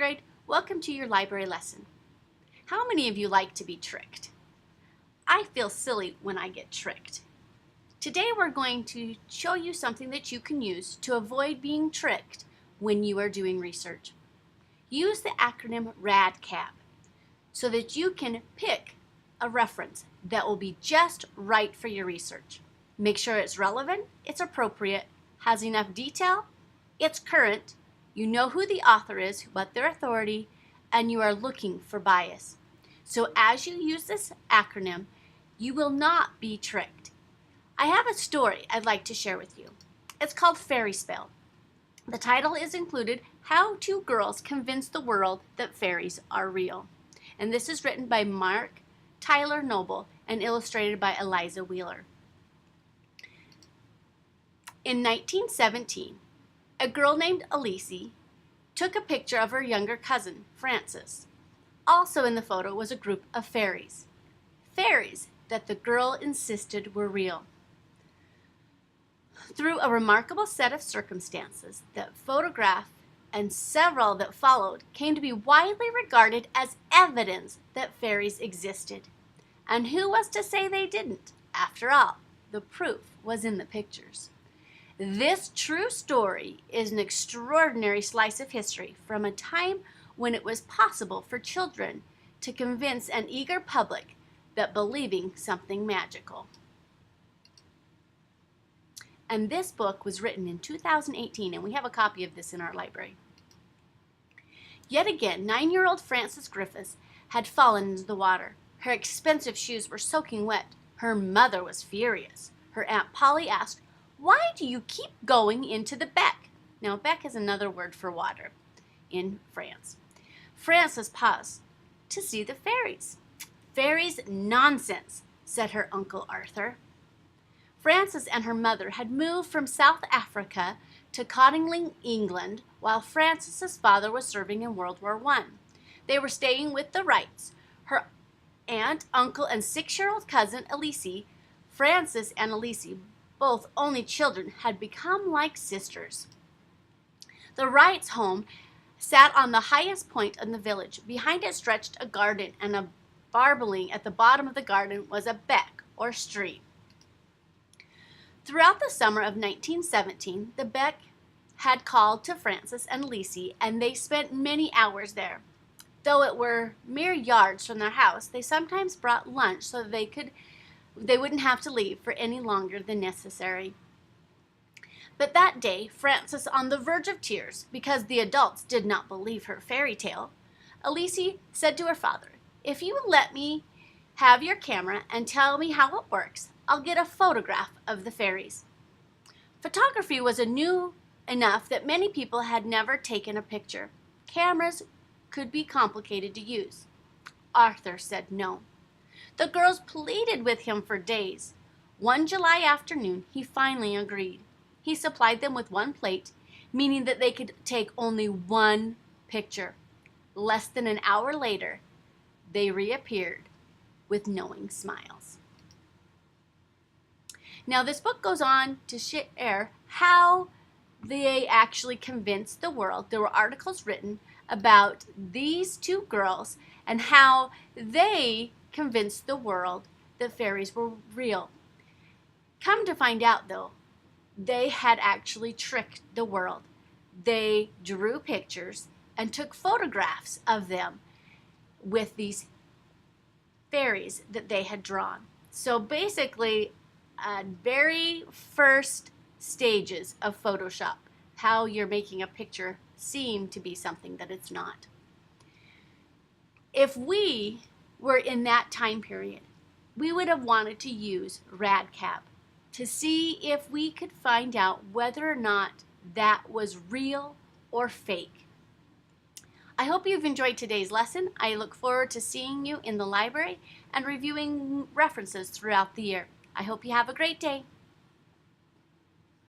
grade, welcome to your library lesson. How many of you like to be tricked? I feel silly when I get tricked. Today we're going to show you something that you can use to avoid being tricked when you are doing research. Use the acronym radcab so that you can pick a reference that will be just right for your research. Make sure it's relevant, it's appropriate, has enough detail, it's current, you know who the author is, what their authority, and you are looking for bias. So as you use this acronym, you will not be tricked. I have a story I'd like to share with you. It's called Fairy Spell. The title is included, How Two Girls Convince the World That Fairies Are Real. And this is written by Mark Tyler Noble and illustrated by Eliza Wheeler. In 1917, a girl named Elise took a picture of her younger cousin, Frances. Also in the photo was a group of fairies. Fairies that the girl insisted were real. Through a remarkable set of circumstances, that photograph and several that followed came to be widely regarded as evidence that fairies existed. And who was to say they didn't? After all, the proof was in the pictures. This true story is an extraordinary slice of history from a time when it was possible for children to convince an eager public that believing something magical. And this book was written in 2018, and we have a copy of this in our library. Yet again, 9-year-old Frances Griffiths had fallen into the water. Her expensive shoes were soaking wet. Her mother was furious. Her Aunt Polly asked, "Why do you keep going into the beck?" Now, beck is another word for water in France. Frances paused to see the fairies. "Fairies, nonsense," said her Uncle Arthur. Frances and her mother had moved from South Africa to Cottingley, England, while Frances's father was serving in World War I. They were staying with the Wrights, her aunt, uncle, and 6-year-old cousin, Elise. Frances and Elise, both only children, had become like sisters. The Wrights' home sat on the highest point in the village. Behind it stretched a garden, and babbling at the bottom of the garden was a beck or stream. Throughout the summer of 1917, the beck had called to Frances and Elise, and they spent many hours there. Though it were mere yards from their house, they sometimes brought lunch so that they wouldn't have to leave for any longer than necessary. But that day, Frances, on the verge of tears because the adults did not believe her fairy tale, Elise said to her father, "If you will let me have your camera and tell me how it works, I'll get a photograph of the fairies." Photography was new enough that many people had never taken a picture. Cameras could be complicated to use. Arthur said no. The girls pleaded with him for days. One July afternoon, he finally agreed. He supplied them with one plate, meaning that they could take only one picture. Less than an hour later, they reappeared with knowing smiles. Now, this book goes on to share how they actually convinced the world. There were articles written about these two girls and how they convinced the world that fairies were real. Come to find out, though, they had actually tricked the world. They drew pictures and took photographs of them with these fairies that they had drawn. So basically, very first stages of Photoshop, how you're making a picture seem to be something that it's not. If we were in that time period, we would have wanted to use radcab to see if we could find out whether or not that was real or fake. I hope you've enjoyed today's lesson. I look forward to seeing you in the library and reviewing references throughout the year. I hope you have a great day.